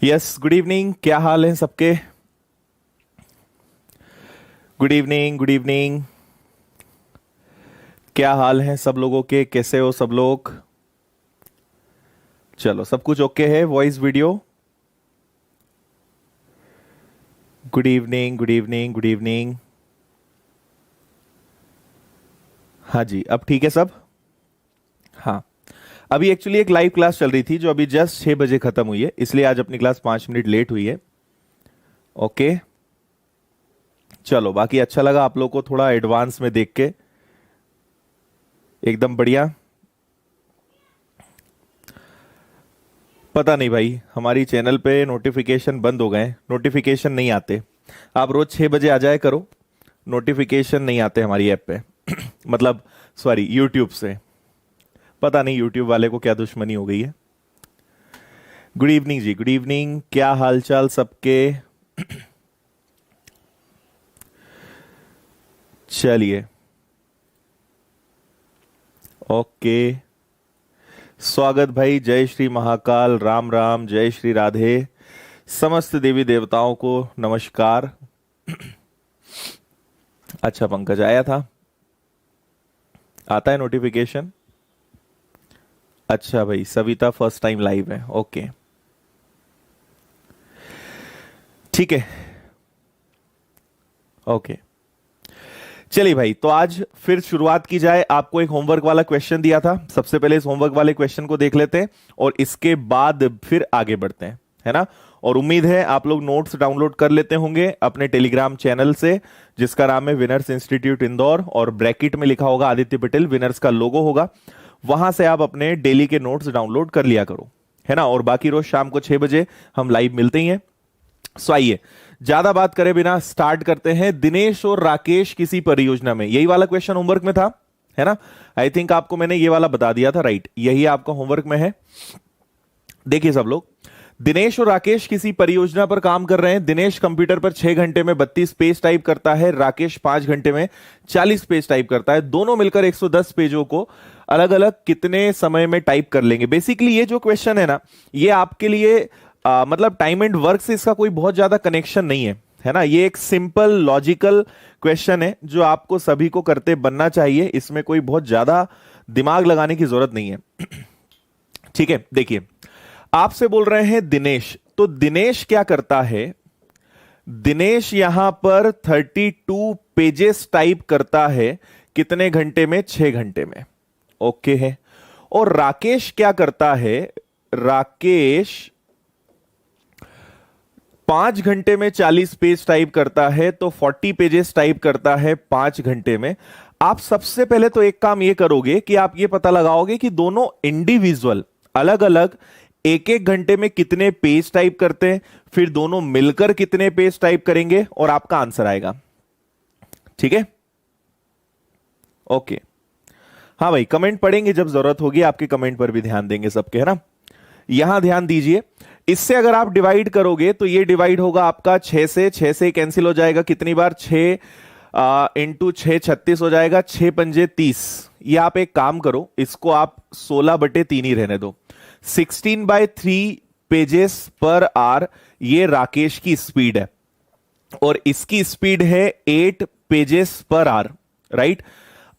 Yes, good evening. क्या हाल है सबके? Good evening, good evening. क्या हाल है सब लोगों के? कैसे हो सब लोग? चलो, सब कुछ ओके है? Voice video. Good evening, good evening, good evening. हाँ जी, अब ठीक है सब? हाँ। अभी एक्चुअली एक लाइव क्लास चल रही थी जो अभी जस्ट 6 बजे खत्म हुई है, इसलिए आज अपनी क्लास 5 मिनट लेट हुई है। ओके। चलो, बाकी अच्छा लगा आप लोग को थोड़ा एडवांस में देख के। एकदम बढ़िया। पता नहीं भाई, हमारी चैनल पे नोटिफिकेशन बंद हो गए, नोटिफिकेशन नहीं आते। आप रोज 6 बजे आ जाए करो, नोटिफिकेशन नहीं आते हमारी ऐप पे। मतलब, सॉरी, यूट्यूब से। पता नहीं यूट्यूब वाले को क्या दुश्मनी हो गई है। गुड इवनिंग जी, गुड इवनिंग। क्या हालचाल सबके? चलिए, ओके। स्वागत भाई। जय श्री महाकाल, राम राम, जय श्री राधे। समस्त देवी देवताओं को नमस्कार। अच्छा, पंकज आया था? आता है नोटिफिकेशन? अच्छा भाई, सविता फर्स्ट टाइम लाइव है, ओके। ठीक है, ओके। चलिए भाई, तो आज फिर शुरुआत की जाए। आपको एक होमवर्क वाला क्वेश्चन दिया था, सबसे पहले इस होमवर्क वाले क्वेश्चन को देख लेते हैं और इसके बाद फिर आगे बढ़ते हैं, है ना? और उम्मीद है आप लोग नोट्स डाउनलोड कर लेते होंगे अपने टेलीग्राम चैनल से, जिसका नाम है विनर्स इंस्टीट्यूट इंदौर, और ब्रैकेट में लिखा होगा आदित्य पटेल, विनर्स का लोगो होगा। वहां से आप अपने डेली के नोट्स डाउनलोड कर लिया करो, है ना? और बाकी रोज शाम को 6 बजे हम लाइव मिलते ही हैं। सो आइए, ज्यादा बात करे बिना स्टार्ट करते हैं। दिनेश और राकेश किसी परियोजना में, यही वाला क्वेश्चन होमवर्क में था, है ना? आई थिंक आपको मैंने ये वाला बता दिया था, राइट? यही आपका होमवर्क में है। देखिए सब लोग, दिनेश और राकेश किसी परियोजना पर काम कर रहे हैं। दिनेश कंप्यूटर पर 6 घंटे में 32 पेज टाइप करता है, राकेश 5 घंटे में 40 पेज टाइप करता है। दोनों मिलकर 110 पेजों को अलग अलग कितने समय में टाइप कर लेंगे? बेसिकली ये जो क्वेश्चन है ना, ये आपके लिए मतलब टाइम एंड वर्क से इसका कोई बहुत ज्यादा कनेक्शन नहीं है ना? ये एक सिंपल लॉजिकल क्वेश्चन है जो आपको सभी को करते बनना चाहिए। इसमें कोई बहुत ज्यादा दिमाग लगाने की जरूरत नहीं है। ठीक है, देखिए, आपसे बोल रहे हैं दिनेश, तो दिनेश क्या करता है? दिनेश यहां पर 32 पेजेस टाइप करता है। कितने घंटे में? 6 घंटे में। ओके है। और राकेश क्या करता है? राकेश 5 घंटे में 40 पेज टाइप करता है, तो 40 पेजेस टाइप करता है 5 घंटे में। आप सबसे पहले तो एक काम ये करोगे कि आप ये पता लगाओगे कि दोनों इंडिविजुअल अलग अलग एक एक घंटे में कितने पेज टाइप करते हैं, फिर दोनों मिलकर कितने पेज टाइप करेंगे, और आपका आंसर आएगा। ठीक है, ओके। हाँ भाई, कमेंट पढ़ेंगे जब जरूरत होगी, आपके कमेंट पर भी ध्यान देंगे सबके, है ना? यहां ध्यान दीजिए, इससे अगर आप डिवाइड करोगे तो ये डिवाइड होगा आपका 6 से। 6 से कैंसिल हो जाएगा कितनी बार? 6 इंटू 6 36 हो जाएगा। 6 पंजे 30। ये आप एक काम करो, इसको आप 16/3 ही रहने दो। 16/3 पेजेस पर आर, ये राकेश की स्पीड है, और इसकी स्पीड है 8 पेजेस पर आर, राइट?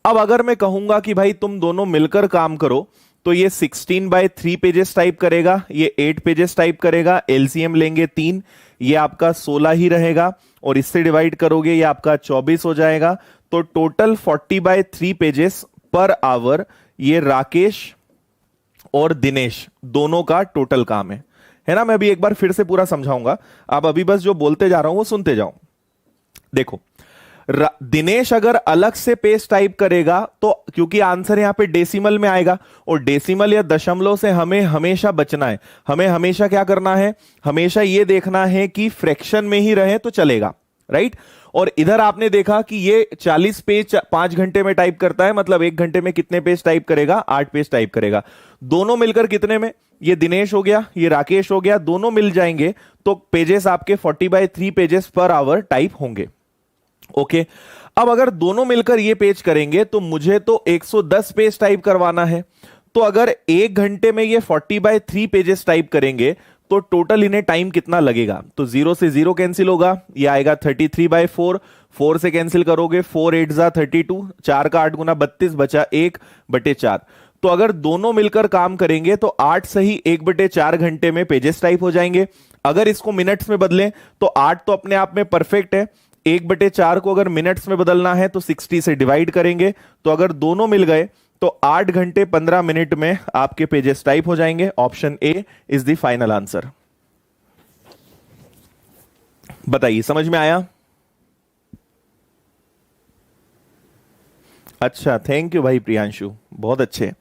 अब अगर मैं कहूंगा कि भाई तुम दोनों मिलकर काम करो, तो ये 16/3 पेजेस टाइप करेगा, ये 8 पेजेस टाइप करेगा। एलसीएम लेंगे 3, ये आपका 16 ही रहेगा, और इससे डिवाइड करोगे ये आपका 24 हो जाएगा। तो टोटल 40/3 पेजेस पर आवर ये राकेश और दिनेश दोनों का टोटल काम है ना? मैं अभी एक बार फिर से पूरा समझाऊंगा, आप अभी बस जो बोलते जा रहा हूं वो सुनते जाओ। देखो, दिनेश अगर अलग से पेज टाइप करेगा, तो क्योंकि आंसर यहां पे डेसिमल में आएगा, और डेसिमल या दशमलव से हमें हमेशा बचना है। हमें हमेशा क्या करना है? हमेशा यह देखना है कि फ्रैक्शन में ही रहे तो चलेगा, राइट? और इधर आपने देखा कि ये 40 पेज 5 घंटे में टाइप करता है, मतलब 1 घंटे में कितने पेज टाइप करेगा? 8 पेज टाइप करेगा। दोनों मिलकर कितने में? ये दिनेश हो गया, ये राकेश हो गया, दोनों मिल जाएंगे तो पेजेस आपके 40/3 पेजेस पर आवर टाइप होंगे। ओके। अब अगर दोनों मिलकर ये पेज करेंगे तो मुझे तो 110 पेज टाइप करवाना है। तो अगर 1 घंटे में ये 40/3 पेजेस टाइप करेंगे, तो टोटल इन्हें टाइम कितना लगेगा? तो 0 से 0 कैंसिल होगा, ये आएगा 33/4, 4 से कैंसिल करोगे 4 8 जा 32, 4 का 8 गुना 32, बचा 1/4। तो अगर दोनों मिलकर काम करेंगे तो 8 सही 1/4 घंटे में पेजेस टाइप हो जाएंगे। अगर इसको मिनट्स में बदलें तो 8 तो अपने आप में परफेक्ट है, 1/4 को अगर मिनट्स में बदलना है तो 60 से डिवाइड करेंगे। तो अगर दोनों मिल गए तो 8 घंटे 15 मिनट में आपके पेजेस टाइप हो जाएंगे। Option A is the final answer. बताइए, समझ में आया? अच्छा, थैंक यू भाई प्रियांशु, बहुत अच्छे।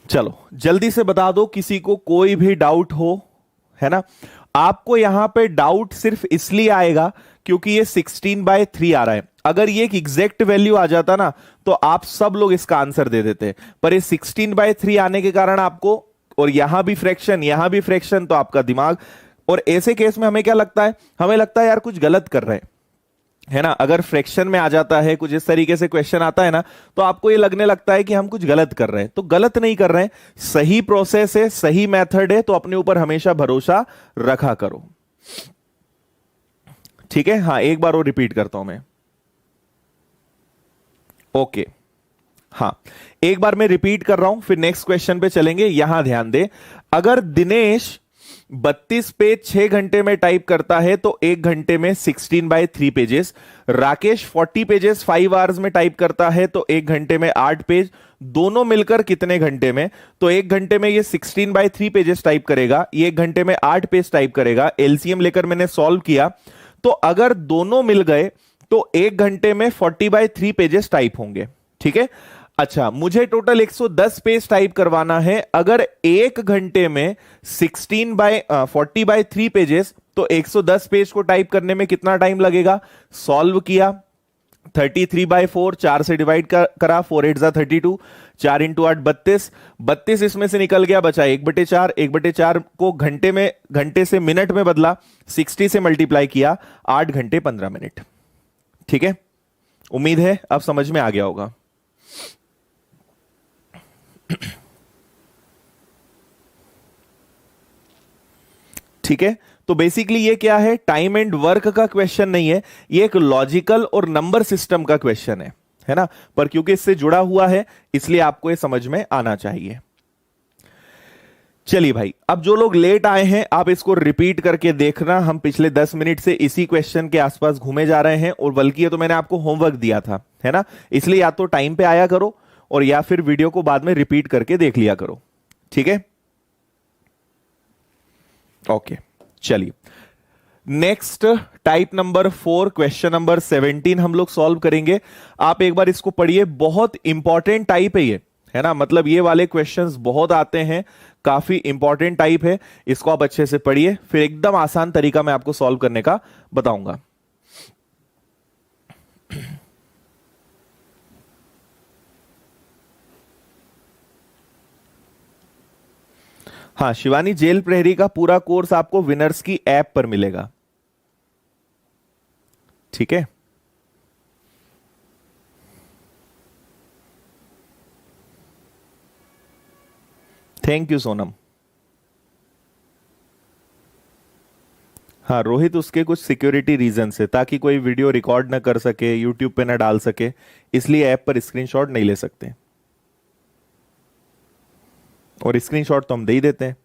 चलो जल्दी से बता दो किसी को कोई भी डाउट हो, है ना। आपको यहां पे डाउट सिर्फ इसलिए आएगा क्योंकि ये 16/3 आ रहा है। अगर ये एक एग्जैक्ट वैल्यू आ जाता ना तो आप सब लोग इसका आंसर दे देते, पर ये 16/3 आने के कारण आपको, और यहां भी फ्रैक्शन यहां भी फ्रैक्शन, तो आपका दिमाग, और ऐसे केस में हमें क्या लगता है? हमें लगता है यार कुछ गलत कर रहे हैं, है ना। अगर फ्रैक्शन में आ जाता है, कुछ इस तरीके से क्वेश्चन आता है ना, तो आपको ये लगने लगता है कि हम कुछ गलत कर रहे हैं। तो गलत नहीं कर रहे हैं, सही प्रोसेस है, सही मेथड है, तो अपने ऊपर हमेशा भरोसा रखा करो, ठीक है। हाँ, एक बार और रिपीट करता हूं मैं। ओके, हाँ, एक बार मैं रिपीट कर रहा हूं, फिर नेक्स्ट क्वेश्चन पे चलेंगे। यहां ध्यान दे, अगर दिनेश 32 पेज 6 घंटे में टाइप करता है तो 1 घंटे में 16/3 पेजेस। राकेश 40 पेजेस 5 आवर्स में टाइप करता है तो 1 घंटे में 8 पेज। दोनों मिलकर कितने घंटे में? तो 1 घंटे में ये 16/3 पेजेस टाइप करेगा, ये 1 घंटे में 8 पेज टाइप करेगा। एलसीएम लेकर मैंने सॉल्व किया, तो अगर दोनों मिल गए तो 1 घंटे में 40/3 पेजेस टाइप होंगे, ठीक है। अच्छा, मुझे टोटल 110 पेज टाइप करवाना है। अगर 1 घंटे में 40/3 पेजेस, तो 110 पेज को टाइप करने में कितना टाइम लगेगा? सॉल्व किया, 33/4, 4 से डिवाइड करा, 4 8 जा 32, 4 इंटू 8 32, 32 इसमें से निकल गया, बचा 1/4। 1/4 को घंटे से मिनट में बदला, 60 से मल्टीप्लाई किया, 8 घंटे 15 मिनट, ठीक है। उम्मीद है अब समझ में आ गया होगा। ठीक है, तो बेसिकली ये क्या है? टाइम एंड वर्क का क्वेश्चन नहीं है, ये एक लॉजिकल और नंबर सिस्टम का क्वेश्चन है ना। पर क्योंकि इससे जुड़ा हुआ है इसलिए आपको ये समझ में आना चाहिए। चलिए भाई, अब जो लोग लेट आए हैं आप इसको रिपीट करके देखना। हम पिछले 10 मिनट से इसी क्वेश्चन के आसपास घूमे जा रहे हैं, और बल्कि ये तो मैंने आपको होमवर्क दिया था, है ना। इसलिए या तो टाइम पे आया करो और या फिर वीडियो को बाद में रिपीट करके देख लिया करो, ठीक है। ओके, चलिए next type number 4, question number 17 हम लोग सॉल्व करेंगे। आप एक बार इसको पढ़िए, बहुत इंपॉर्टेंट टाइप है ये, है ना। मतलब ये वाले क्वेश्चंस बहुत आते हैं, काफी इंपॉर्टेंट टाइप है। इसको आप अच्छे से पढ़िए, फिर एकदम आसान तरीका मैं आपको सॉल्व करने का बताऊंगा। हाँ शिवानी, जेल प्रहरी का पूरा कोर्स आपको विनर्स की ऐप पर मिलेगा, ठीक है। Thank you Sonam. हाँ रोहित, उसके कुछ सिक्योरिटी रीजन से, ताकि कोई वीडियो रिकॉर्ड ना कर सके, यूट्यूब पे ना डाल सके, इसलिए ऐप पर स्क्रीनशॉट नहीं ले सकते, और स्क्रीनशॉट तो हम दे ही देते हैं।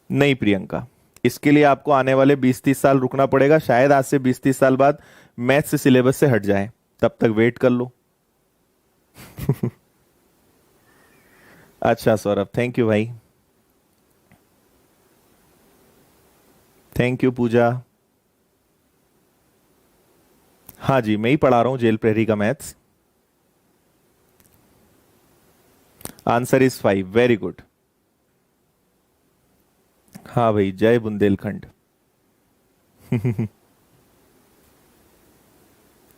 नहीं प्रियंका, इसके लिए आपको आने वाले 20-30 साल रुकना पड़ेगा। शायद आज से 20-30 साल बाद मैथ से सिलेबस से हट जाए, तब तक वेट कर लो। अच्छा सौरभ, थैंक यू भाई, थैंक यू पूजा। हाँ जी, मैं ही पढ़ा रहा हूं जेल प्रहरी का maths. Answer is 5, very good. हाँ भाई, जय बुंदेलखंड।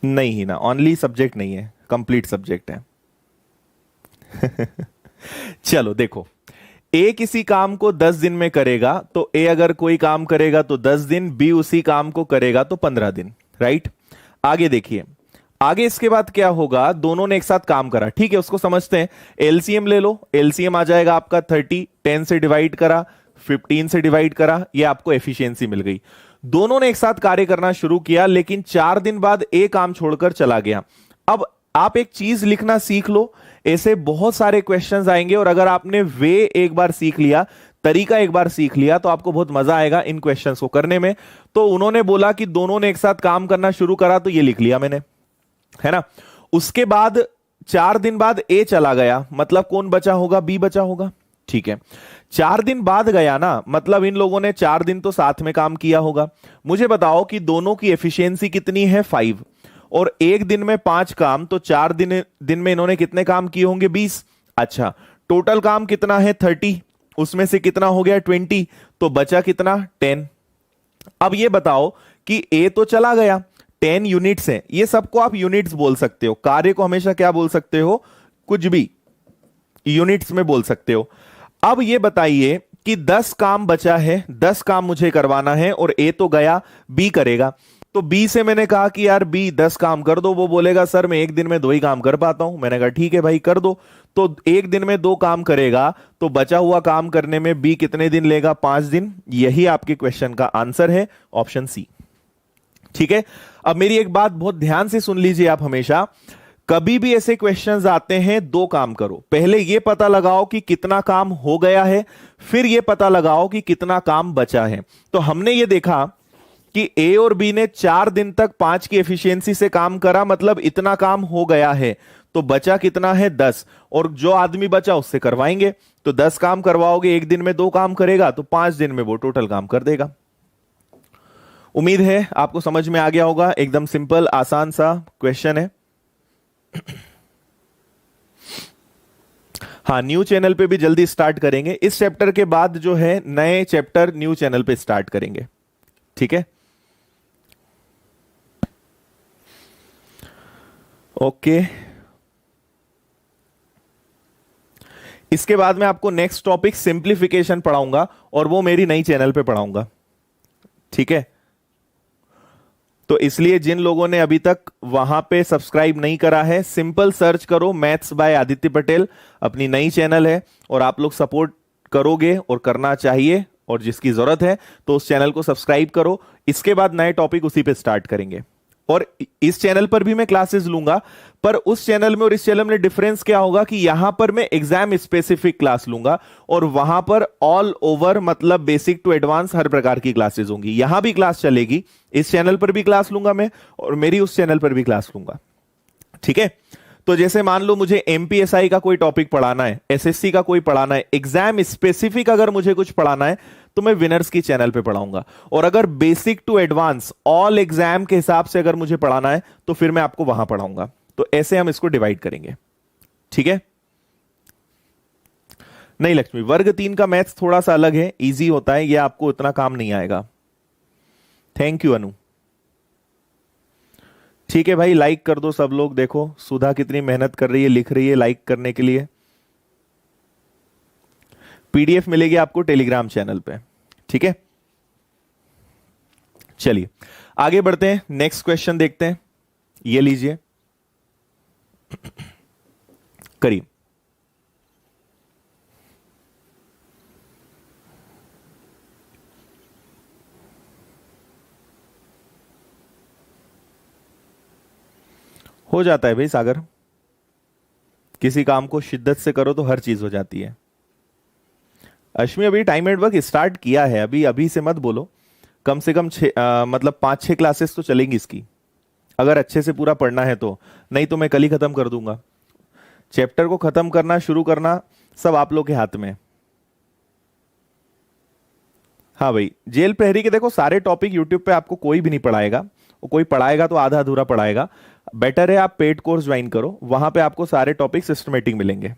नहीं ही ना, ओनली सब्जेक्ट नहीं है, कंप्लीट सब्जेक्ट है। चलो देखो, ए किसी काम को 10 दिन में करेगा, तो ए अगर कोई काम करेगा तो 10 दिन, बी उसी काम को करेगा तो 15 दिन, राइट। आगे देखिए, आगे इसके बाद क्या होगा, दोनों ने एक साथ काम करा, ठीक है, उसको समझते हैं। एलसीएम ले लो, एलसीएम आ जाएगा आपका 30, 10 से डिवाइड करा, 15 से डिवाइड करा, ये आपको एफिशिएंसी मिल गई। दोनों ने एक साथ कार्य करना शुरू किया, लेकिन 4 दिन बाद ए काम छोड़कर चला गया। अब आप एक चीज लिखना सीख लो, ऐसे बहुत सारे क्वेश्चंस आएंगे, और अगर आपने वे एक बार सीख लिया, तरीका एक बार सीख लिया, तो आपको बहुत मजा आएगा इन क्वेश्चंस को करने में। तो उन्होंने बोला कि दोनों ने एक साथ काम करना शुरू करा, तो ये लिख लिया मैंने, है ना। उसके बाद 4 दिन बाद ए चला गया, मतलब कौन बचा होगा, बी बचा होगा, ठीक है। 4 दिन बाद गया ना, मतलब इन लोगों ने 4 दिन तो साथ में काम किया होगा। मुझे बताओ कि दोनों की एफिशिएंसी कितनी है, 5, और एक दिन में 5 काम, तो 4 दिन में इन्होंने कितने काम किए होंगे, 20। अच्छा, टोटल काम कितना है, 30, उसमें से कितना हो गया, 20, तो बचा कितना, 10। अब ये बताओ कि ए तो चला गया, 10 यूनिट्स है, ये सबको आप यूनिट्स बोल सकते हो, कार्य को हमेशा क्या बोल सकते हो, कुछ भी यूनिट्स में बोल सकते हो। अब ये बताइए कि 10 काम बचा है, 10 काम मुझे करवाना है, और ए तो गया, बी करेगा। तो बी से मैंने कहा कि यार बी 10 काम कर दो, वो बोलेगा सर मैं एक दिन में 2 ही काम कर पाता हूं। मैंने कहा ठीक है भाई कर दो। तो एक दिन में 2 काम करेगा, तो बचा हुआ काम करने में बी कितने दिन लेगा, 5 दिन। यही आपके क्वेश्चन का आंसर है, ऑप्शन सी, ठीक है। अब मेरी एक बात बहुत ध्यान से सुन लीजिए आप, हमेशा कभी भी ऐसे क्वेश्चंस आते हैं, 2 काम करो, पहले यह पता लगाओ कि कितना काम हो गया है, फिर यह पता लगाओ कि कितना काम बचा है। तो हमने ये देखा कि ए और बी ने 4 दिन तक 5 की एफिशिएंसी से काम करा, मतलब इतना काम हो गया है, तो बचा कितना है, 10, और जो आदमी बचा उससे करवाएंगे। तो 10 काम करवाओगे, एक दिन में 2 काम करेगा, तो 5 दिन में वो टोटल काम कर देगा। उम्मीद है आपको समझ में आ गया होगा, एकदम सिंपल आसान सा क्वेश्चन है। हाँ, न्यू चैनल पे भी जल्दी स्टार्ट करेंगे, इस चैप्टर के बाद जो है नए चैप्टर न्यू चैनल पे स्टार्ट करेंगे, ठीक है। ओके, इसके बाद मैं आपको नेक्स्ट टॉपिक सिंप्लीफिकेशन पढ़ाऊंगा, और वो मेरी नई चैनल पे पढ़ाऊंगा, ठीक है। तो इसलिए जिन लोगों ने अभी तक वहां पे सब्सक्राइब नहीं करा है, सिंपल सर्च करो मैथ्स बाय आदित्य पटेल, अपनी नई चैनल है, और आप लोग सपोर्ट करोगे और करना चाहिए, और जिसकी जरूरत है तो उस चैनल को सब्सक्राइब करो। इसके बाद नए टॉपिक उसी पे स्टार्ट करेंगे, और इस चैनल पर भी मैं क्लासेस लूंगा, पर उस चैनल में और इस चैनल में डिफरेंस क्या होगा कि यहां पर मैं एग्जाम स्पेसिफिक क्लास लूंगा, और वहां पर ऑल ओवर, मतलब बेसिक टू एडवांस हर प्रकार की क्लासेस होंगी। यहां भी क्लास चलेगी, इस चैनल पर भी क्लास लूंगा मैं, और मेरी उस चैनल पर भी क्लास लूंगा, ठीक है। तो जैसे मान लो मुझे एमपीएसआई का कोई टॉपिक पढ़ाना है, एसएससी का कोई पढ़ाना है, एग्जाम स्पेसिफिक अगर मुझे कुछ पढ़ाना है, तो मैं विनर्स की चैनल पे पढ़ाऊंगा। और अगर basic to advance all exam के हिसाब से अगर मुझे पढ़ाना है, तो फिर मैं आपको वहां पढ़ाऊंगा। तो ऐसे हम इसको डिवाइड करेंगे, ठीक है। नहीं लक्ष्मी, वर्ग 3 का मैथ्स थोड़ा सा अलग है, इजी होता है, यह आपको इतना काम नहीं आएगा। थैंक यू अनु। ठीक है भाई, लाइक कर दो सब लोग, देखो सुधा कितनी मेहनत कर रही है, लिख रही है लाइक करने के लिए। पीडीएफ मिलेगी आपको टेलीग्राम चैनल पे, ठीक है। चलिए आगे बढ़ते हैं, नेक्स्ट क्वेश्चन देखते हैं, ये लीजिए करीब। हो जाता है भाई सागर, किसी काम को शिद्दत से करो तो हर चीज हो जाती है। अश्मी अभी टाइम एट वर्क स्टार्ट किया है, अभी अभी से मत बोलो, कम से कम मतलब 5-6 क्लासेस तो चलेंगी इसकी, अगर अच्छे से पूरा पढ़ना है तो, नहीं तो मैं कल ही खत्म कर दूंगा। चैप्टर को खत्म करना शुरू करना सब आप लोग के हाथ में। हाँ भाई, जेल प्रहरी के देखो सारे टॉपिक यूट्यूब पे आपको कोई भी नहीं पढ़ाएगा, वो कोई पढ़ाएगा तो आधा अधूरा पढ़ाएगा। बेटर है आप पेड कोर्स ज्वाइन करो, वहां पे आपको सारे टॉपिक सिस्टमेटिक मिलेंगे,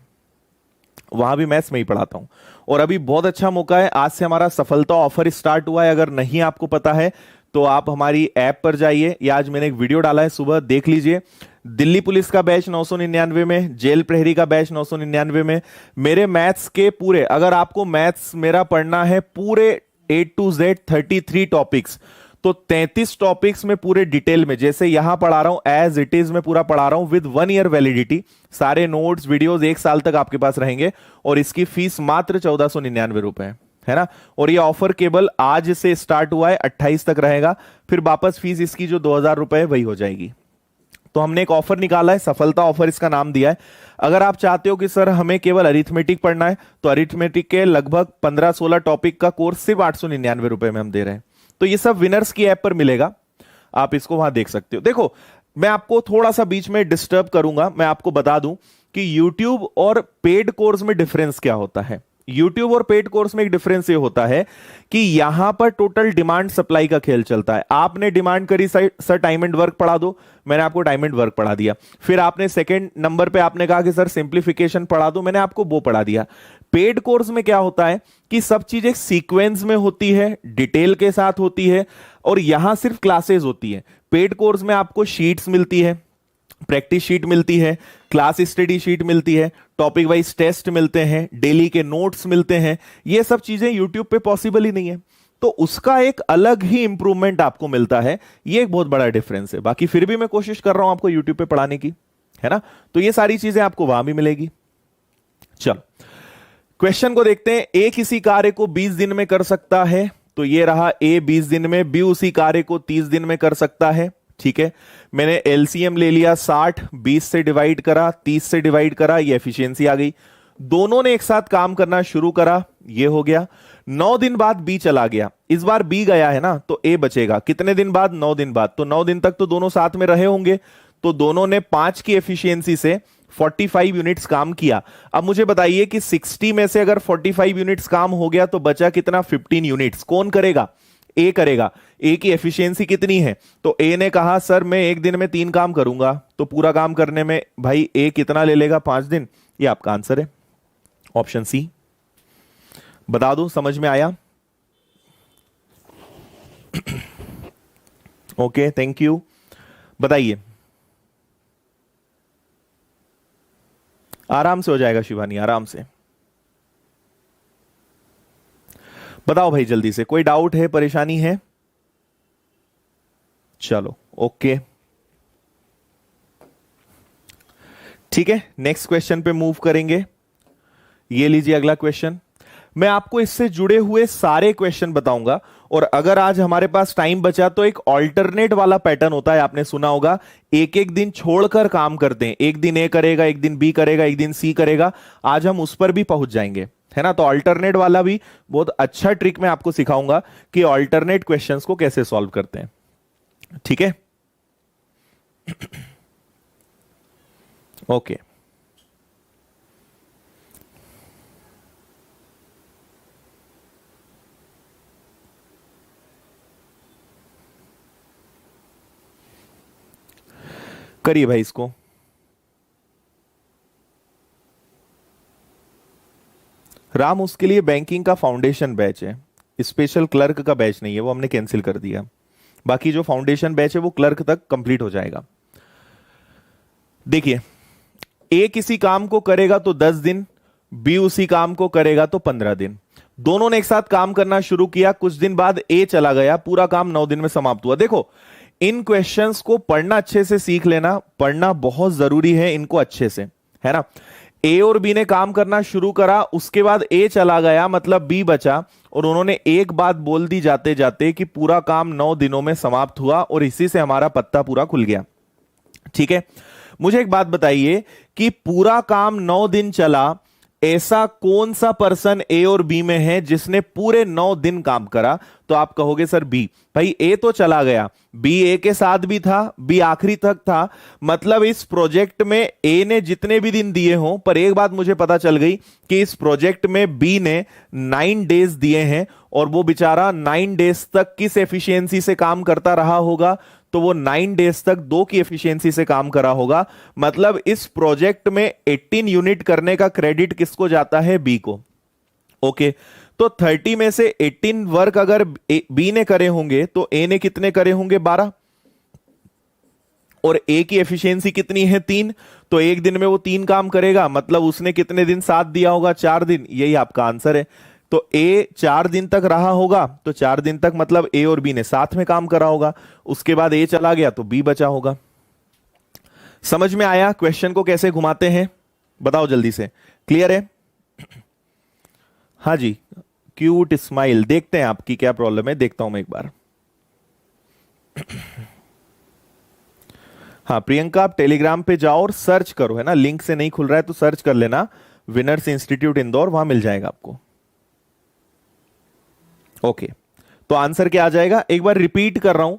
वहां भी मैथ्स में ही पढ़ाता हूं। और अभी बहुत अच्छा मौका है, आज से हमारा सफलता ऑफर स्टार्ट हुआ है, अगर नहीं आपको पता है तो आप हमारी ऐप पर जाइए, या आज मैंने एक वीडियो डाला है सुबह, देख लीजिए। दिल्ली पुलिस का बैच 999 में, जेल प्रहरी का बैच 999 में, मेरे मैथ्स के पूरे, अगर आपको मैथ्स मेरा पढ़ना है पूरे A to Z 33 टॉपिक्स, तो 33 टॉपिक्स में पूरे डिटेल में, जैसे यहां पढ़ा रहा हूं एज इट इज मैं पूरा पढ़ा रहा हूं विद 1 ईयर वैलिडिटी, सारे नोट्स वीडियोस 1 साल तक आपके पास रहेंगे, और इसकी फीस मात्र 1499 रुपए है ना। और ये ऑफर केवल आज से स्टार्ट हुआ है, 28 तक रहेगा, फिर वापस फीस इसकी जो 2000 रुपए है वही हो जाएगी। तो हमने एक ऑफर निकाला है, सफलता ऑफर इसका नाम दिया है। अगर आप चाहते हो कि सर हमें केवल अरिथमेटिक पढ़ना है, तो अरिथमेटिक के लगभग 15-16 टॉपिक का कोर्स सिर्फ 899 रुपए में हम दे रहे हैं। तो ये सब विनर्स की ऐप पर मिलेगा, आप इसको वहां देख सकते हो। देखो, मैं आपको थोड़ा सा बीच में डिस्टर्ब करूंगा, मैं आपको बता दूं कि YouTube और पेड कोर्स में डिफरेंस क्या होता है। YouTube और पेड कोर्स में एक डिफरेंस ये होता है कि यहां पर टोटल डिमांड सप्लाई का खेल चलता है। आपने डिमांड करी सर टाइम एंड वर्क पढ़ा दो, मैंने आपको टाइम एंड वर्क पढ़ा दिया। फिर आपने सेकंड नंबर पे आपने कहा कि सर सिंप्लीफिकेशन पढ़ा दो, मैंने आपको वो पढ़ा दिया। पेड कोर्स में क्या होता है कि सब चीजें सीक्वेंस में होती है, डिटेल के साथ होती है, और यहां सिर्फ क्लासेस होती है। पेड कोर्स में आपको शीट्स मिलती है, प्रैक्टिस शीट मिलती है, क्लास स्टडी शीट मिलती है, टॉपिक वाइज टेस्ट मिलते हैं, डेली के नोट्स मिलते हैं। ये सब चीजें यूट्यूब पे पॉसिबल ही नहीं है, तो उसका एक अलग ही इंप्रूवमेंट आपको मिलता है। ये एक बहुत बड़ा डिफरेंस है। बाकी फिर भी मैं कोशिश कर रहा हूं आपको यूट्यूब पे पढ़ाने की, है ना। तो ये सारी चीजें आपको वहां भी मिलेगी। चलो क्वेश्चन को देखते हैं। ए किसी कार्य को 20 दिन में कर सकता है, तो ये रहा ए 20 दिन में, बी उसी कार्य को 30 दिन में कर सकता है। ठीक है, मैंने एलसीएम ले लिया 60, 20 से डिवाइड करा, 30 से डिवाइड करा, ये एफिशिएंसी आ गई। दोनों ने एक साथ काम करना शुरू करा, ये हो गया। 9 दिन बाद बी चला गया, इस बार बी गया है ना, तो ए बचेगा। कितने दिन बाद? 9 दिन बाद। तो 9 दिन तक तो दोनों साथ में रहे होंगे, तो दोनों ने 5 की एफिशिएंसी से 45 यूनिट्स काम किया। अब मुझे बताइए कि 60 में से अगर 45 यूनिट्स काम हो गया तो बचा कितना? 15 यूनिट्स। कौन करेगा? ए करेगा। ए की एफिशिएंसी कितनी है? तो ए ने कहा सर मैं एक दिन में 3 काम करूंगा, तो पूरा काम करने में भाई ए कितना ले लेगा? 5 दिन। ये आपका आंसर है, ऑप्शन सी। बता दो, समझ में आया? Okay, thank you. बताइए, आराम से हो जाएगा शिवानी, आराम से बताओ भाई जल्दी से। कोई डाउट है, परेशानी है? चलो ओके, ठीक है, नेक्स्ट क्वेश्चन पे मूव करेंगे। ये लीजिए अगला क्वेश्चन। मैं आपको इससे जुड़े हुए सारे क्वेश्चन बताऊंगा, और अगर आज हमारे पास टाइम बचा तो एक ऑल्टरनेट वाला पैटर्न होता है, आपने सुना होगा, एक एक दिन छोड़कर काम करते हैं। एक दिन ए करेगा, एक दिन बी करेगा, एक दिन सी करेगा। आज हम उस पर भी पहुंच जाएंगे, है ना। तो ऑल्टरनेट वाला भी बहुत अच्छा ट्रिक मैं आपको सिखाऊंगा कि ऑल्टरनेट क्वेश्चंस को कैसे सॉल्व करते हैं, ठीक है। ओके, करिए भाई इसको। राम, उसके लिए बैंकिंग का फाउंडेशन बैच है, स्पेशल क्लर्क का बैच नहीं है, वो हमने कैंसिल कर दिया। बाकी जो फाउंडेशन बैच है वो क्लर्क तक कंप्लीट हो जाएगा। देखिए, ए किसी काम को करेगा तो 10 दिन, बी उसी काम को करेगा तो 15 दिन। दोनों ने एक साथ काम करना शुरू किया, कुछ दिन बाद ए चला गया, पूरा काम 9 दिन में समाप्त हुआ। देखो, इन क्वेश्चंस को पढ़ना अच्छे से सीख लेना, पढ़ना बहुत जरूरी है इनको अच्छे से, है ना। ए और बी ने काम करना शुरू करा, उसके बाद ए चला गया, मतलब बी बचा, और उन्होंने एक बात बोल दी जाते जाते कि पूरा काम 9 दिनों में समाप्त हुआ, और इसी से हमारा पत्ता पूरा खुल गया, ठीक है। मुझे एक बात बताइए कि पूरा काम 9 दिन चला, ऐसा कौन सा पर्सन ए और बी में है जिसने पूरे 9 दिन काम करा? तो आप कहोगे सर बी। भाई ए तो चला गया, बी ए के साथ भी था, बी आखिरी तक था, मतलब इस प्रोजेक्ट में ए ने जितने भी दिन दिए हों, पर एक बात मुझे पता चल गई कि इस प्रोजेक्ट में बी ने 9 डेज दिए हैं, और वो बेचारा 9 डेज तक किस एफिशिएंसी से काम करता रहा होगा? तो वो 9 डेज तक 2 की एफिशिएंसी से काम करा होगा। मतलब इस प्रोजेक्ट में 18 यूनिट करने का क्रेडिट किसको जाता है? बी को। ओके, तो 30 में से 18 वर्क अगर बी ने करे होंगे तो ए ने कितने करे होंगे? 12। और ए की एफिशिएंसी कितनी है? 3। तो एक दिन में वो 3 काम करेगा, मतलब उसने कितने दिन साथ दिया होगा? 4 दिन। यही आपका आंसर है। तो ए 4 दिन तक रहा होगा, तो 4 दिन तक मतलब ए और बी ने साथ में काम करा होगा, उसके बाद ए चला गया तो बी बचा होगा। समझ में आया क्वेश्चन को कैसे घुमाते हैं? बताओ जल्दी से, क्लियर है? हाँ जी, क्यूट स्माइल, देखते हैं आपकी क्या प्रॉब्लम है, देखता हूं मैं एक बार। हाँ प्रियंका, आप टेलीग्राम पे जाओ और सर्च करो, है ना, लिंक से नहीं खुल रहा है तो सर्च कर लेना, विनर्स इंस्टीट्यूट इंदौर, वहां मिल जाएगा आपको। ओके, तो आंसर क्या आ जाएगा, एक बार रिपीट कर रहा हूं,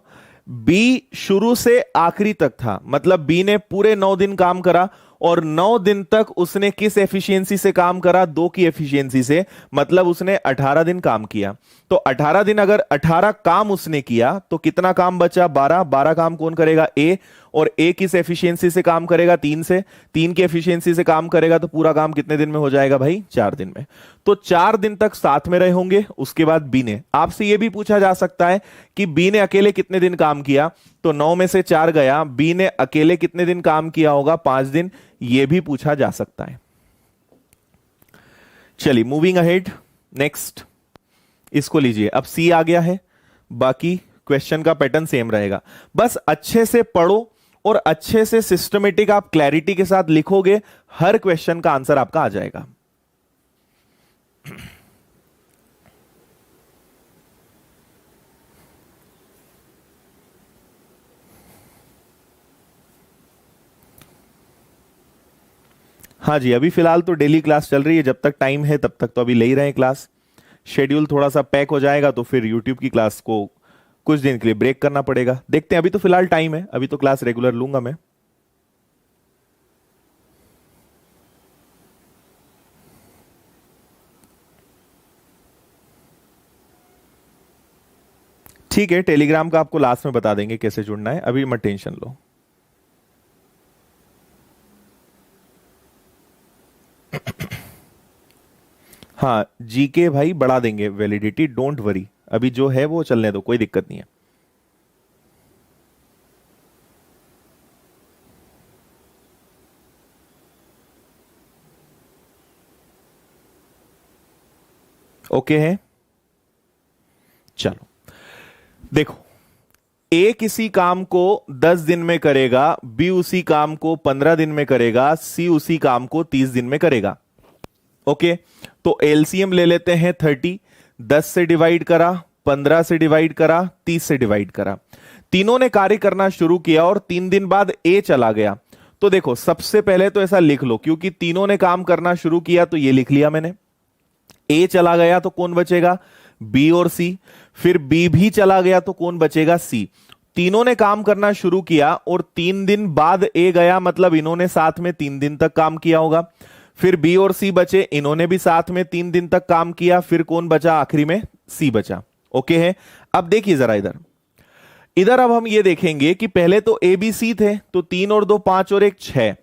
बी शुरू से आखिरी तक था, मतलब बी ने पूरे 9 दिन काम करा, और 9 दिन तक उसने किस एफिशिएंसी से काम करा, 2 की एफिशिएंसी से, मतलब उसने 18 दिन काम किया। तो 18 दिन अगर 18 काम उसने किया तो कितना काम बचा, 12। 12 काम कौन करेगा, ए, और ए किस एफिशिएंसी से काम करेगा, 3 से, 3 की एफिशिएंसी से काम करेगा, तो पूरा काम कितने दिन में हो जाएगा भाई, 4 दिन में। तो 4 दिन तक साथ में रहे होंगे। उसके बाद बी ने, आपसे यह भी पूछा जा सकता है कि बी ने अकेले कितने दिन काम किया, तो 9 में से 4 गया, बी ने अकेले कितने दिन काम किया होगा, 5 दिन, यह भी पूछा जा सकता है। चलिए मूविंग अहेड, नेक्स्ट इसको लीजिए। अब सी आ गया है, बाकी क्वेश्चन का पैटर्न सेम रहेगा, बस अच्छे से पढ़ो और अच्छे से सिस्टमेटिक आप क्लैरिटी के साथ लिखोगे, हर क्वेश्चन का आंसर आपका आ जाएगा। हाँ जी, अभी फिलहाल तो डेली क्लास चल रही है, जब तक टाइम है तब तक तो अभी ले ही रहे हैं क्लास। शेड्यूल थोड़ा सा पैक हो जाएगा तो फिर यूट्यूब की क्लास को कुछ दिन के लिए ब्रेक करना पड़ेगा, देखते हैं। अभी तो फिलहाल टाइम है, अभी तो क्लास रेगुलर लूंगा मैं। ठीक है, टेलीग्राम का आपको लास्ट में बता देंगे कैसे जुड़ना है, अभी मत टेंशन लो। हाँ जीके भाई बढ़ा देंगे वैलिडिटी, डोंट वरी, अभी जो है वो चलने दो, कोई दिक्कत नहीं है। ओके है, चलो देखो, ए किसी काम को 10 दिन में करेगा, बी उसी काम को 15 दिन में करेगा, सी उसी काम को 30 दिन में करेगा। ओके, तो एलसीएम ले लेते हैं 30, 10 से डिवाइड करा, 15 से डिवाइड करा, 30 से डिवाइड करा। तीनों ने कार्य करना शुरू किया और 3 दिन बाद ए चला गया। तो देखो सबसे पहले तो ऐसा लिख लो, क्योंकि तीनों ने काम करना शुरू किया तो ये लिख लिया मैंने। ए चला गया तो कौन बचेगा, बी और सी। फिर बी भी चला गया तो कौन बचेगा, सी। तीनों ने काम करना शुरू किया और 3 दिन बाद ए गया, मतलब इन्होंने साथ में 3 दिन तक काम किया होगा। फिर बी और सी बचे, इन्होंने भी साथ में 3 दिन तक काम किया, फिर कौन बचा आखिरी में, सी बचा। ओके है, अब देखिए जरा इधर इधर अब हम ये देखेंगे कि पहले तो ए बी सी थे, तो 3 और 2 5 और 1 6,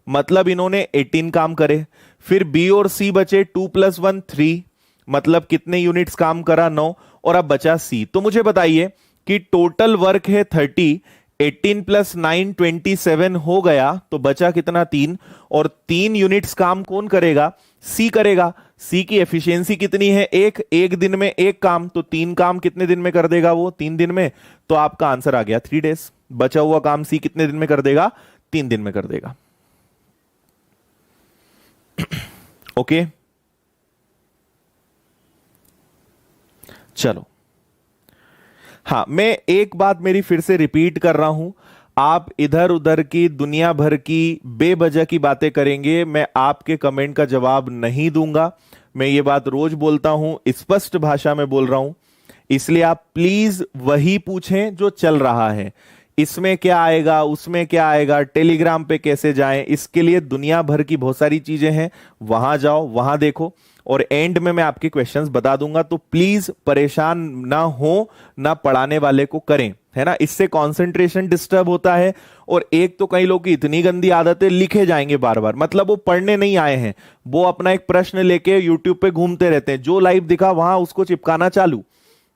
मतलब इन्होंने 18 काम करे। फिर बी और सी बचे, 2 + 1 3, मतलब कितने यूनिट्स काम करा, 9, और अब बचा सी। तो मुझे बताइए कि टोटल वर्क है 30, 18 + 9 27 हो गया, तो बचा कितना, 3, और 3 यूनिट्स काम कौन करेगा, सी करेगा। सी की एफिशिएंसी कितनी है, एक दिन में एक काम, तो 3 काम कितने दिन में कर देगा वो, 3 दिन में। तो आपका आंसर आ गया 3 डेज। बचा हुआ काम सी कितने दिन में कर देगा, 3 दिन में कर देगा। ओके चलो, हाँ मैं एक बात मेरी फिर से रिपीट कर रहा हूं, आप इधर उधर की दुनिया भर की बेवजह की बातें करेंगे, मैं आपके कमेंट का जवाब नहीं दूंगा। मैं ये बात रोज बोलता हूं, स्पष्ट भाषा में बोल रहा हूं, इसलिए आप प्लीज वही पूछें जो चल रहा है। इसमें क्या आएगा, उसमें क्या आएगा, टेलीग्राम पे कैसे जाएं, इसके लिए दुनिया भर की बहुत सारी चीजें हैं, वहां जाओ, वहां देखो, और एंड में मैं आपके क्वेश्चंस बता दूंगा। तो प्लीज परेशान ना हो, ना पढ़ाने वाले को करें, है ना, इससे कंसंट्रेशन डिस्टर्ब होता है। और एक तो कई लोग की इतनी गंदी आदत है, लिखे जाएंगे बार बार, मतलब वो पढ़ने नहीं आए हैं, वो अपना एक प्रश्न लेके यूट्यूब पे घूमते रहते हैं, जो लाइव दिखा वहां उसको चिपकाना चालू।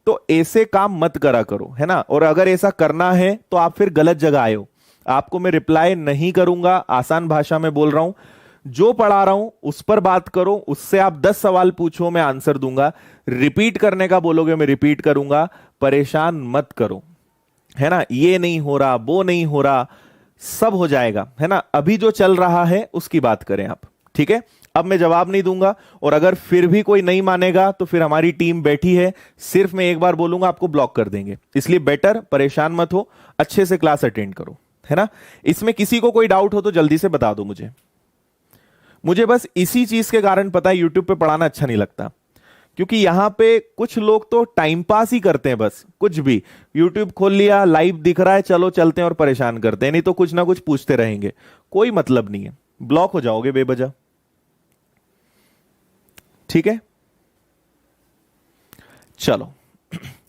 तो ऐसे काम मत करा करो, है ना। और अगर ऐसा करना है तो आप फिर गलत जगह आए हो, आपको मैं रिप्लाई नहीं करूंगा, आसान भाषा में बोल रहा हूं। जो पढ़ा रहा हूं उस पर बात करो, उससे आप 10 सवाल पूछो, मैं आंसर दूंगा। रिपीट करने का बोलोगे मैं रिपीट करूंगा। परेशान मत करो, है ना। ये नहीं हो रहा, वो नहीं हो रहा, सब हो जाएगा, है ना। अभी जो चल रहा है उसकी बात करें आप, ठीक है। अब मैं जवाब नहीं दूंगा, और अगर फिर भी कोई नहीं मानेगा तो फिर हमारी टीम बैठी है, सिर्फ मैं एक बार बोलूंगा आपको ब्लॉक कर देंगे। इसलिए बेटर परेशान मत हो, अच्छे से क्लास अटेंड करो, है ना। इसमें किसी को कोई डाउट हो तो जल्दी से बता दो मुझे। मुझे बस इसी चीज के कारण पता है यूट्यूब पे पढ़ाना अच्छा नहीं लगता, क्योंकि यहां पे कुछ लोग तो टाइम पास ही करते हैं, बस कुछ भी यूट्यूब खोल लिया, लाइव दिख रहा है, चलो चलते हैं और परेशान करते हैं, नहीं तो कुछ ना कुछ पूछते रहेंगे, कोई मतलब नहीं है, ब्लॉक हो जाओगे बेवजह, ठीक है। चलो,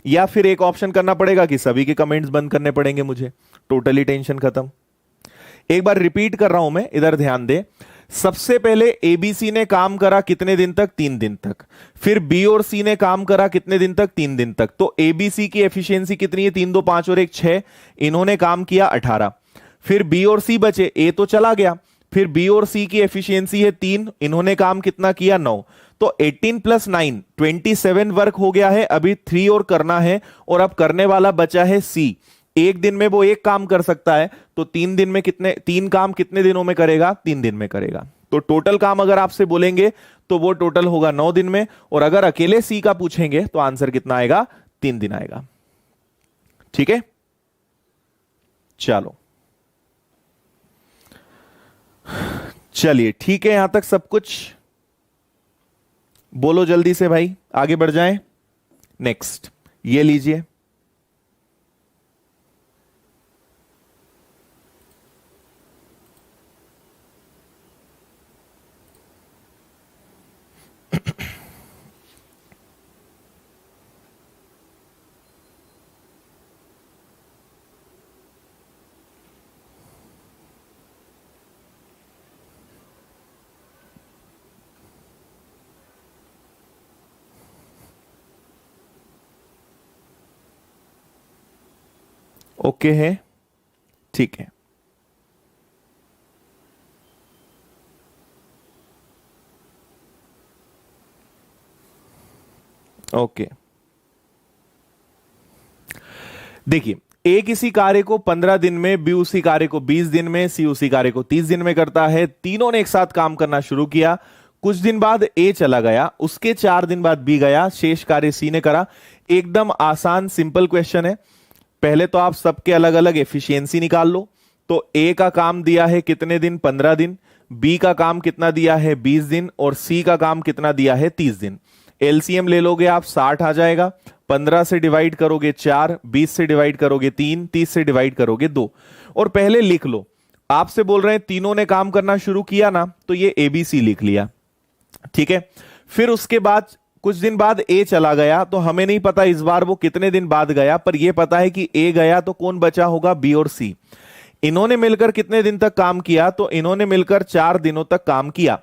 या फिर एक ऑप्शन करना पड़ेगा कि सभी के कमेंट्स बंद करने पड़ेंगे मुझे, टोटली टेंशन खत्म। एक बार रिपीट कर रहा हूं मैं, इधर ध्यान दे। सबसे पहले एबीसी ने काम करा कितने दिन तक? 3 दिन तक। फिर बी और सी ने काम करा कितने दिन तक? 3 दिन तक। तो एबीसी की एफिशिएंसी कितनी है? 3 2 5 और 1 6। इन्होंने काम किया 18। फिर बी और सी बचे, ए तो चला गया। फिर बी और सी की एफिशिएंसी है 3, इन्होंने काम कितना किया? 9। तो 18 + 9 27 वर्क हो गया है, अभी 3 और करना है, और अब करने वाला बचा है सी। एक दिन में वो एक काम कर सकता है, तो 3 दिन में कितने, 3 काम कितने दिनों में करेगा? 3 दिन में करेगा। तो टोटल काम अगर आपसे बोलेंगे तो वो टोटल होगा 9 दिन में, और अगर अकेले सी का पूछेंगे तो आंसर कितना आएगा? 3 दिन आएगा, ठीक है। चलो, चलिए ठीक है, यहां तक सब कुछ बोलो जल्दी से भाई, आगे बढ़ जाएं। नेक्स्ट ये लीजिए। ओके है, ठीक है। ओके, देखिए, ए किसी कार्य को 15 दिन में, बी उसी कार्य को 20 दिन में, सी उसी कार्य को 30 दिन में करता है। तीनों ने एक साथ काम करना शुरू किया। कुछ दिन बाद ए चला गया, उसके 4 दिन बाद बी गया, शेष कार्य सी ने करा। एकदम आसान सिंपल क्वेश्चन है। पहले तो आप सबके अलग अलग एफिशिएंसी निकाल लो। तो ए का काम दिया है कितने दिन? 15 दिन। बी का काम कितना दिया है? 20 दिन। और सी का काम कितना दिया है? 30 दिन। एलसीएम ले लोगे आप, 60 आ जाएगा। 15 से डिवाइड करोगे 4, 20 से डिवाइड करोगे 3, 30 से डिवाइड करोगे 2। और पहले लिख लो, आपसे बोल रहे हैं तीनों ने काम करना शुरू किया ना, तो ये एबीसी लिख लिया, ठीक है। फिर उसके बाद कुछ दिन बाद ए चला गया, तो हमें नहीं पता इस बार वो कितने दिन बाद गया, पर यह पता है कि ए गया, तो कौन बचा होगा? बी और सी। इन्होंने मिलकर कितने दिन तक काम किया? तो इन्होंने मिलकर 4 दिनों तक काम किया।